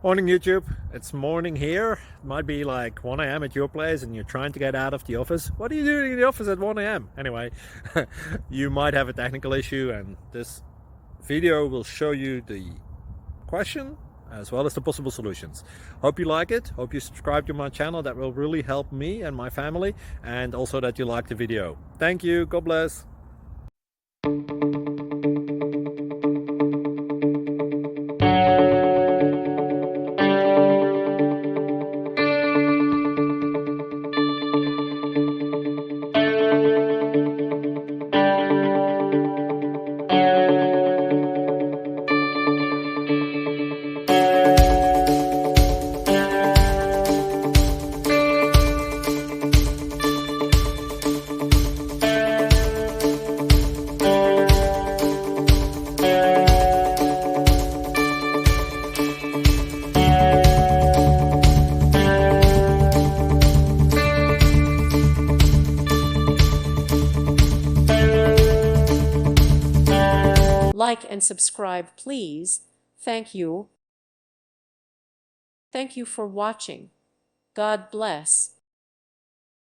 Morning YouTube, it's morning here. It might be like 1 a.m. at your place and you're trying to get out of the office. What are you doing in the office at 1 a.m.? Anyway, you might have a technical issue and this video will show you the question as well as the possible solutions. Hope you like it, hope you subscribe to my channel. That will really help me and my family, and also that you like the video. Thank you, God bless. Like and subscribe, please. Thank you. Thank you for watching. God bless.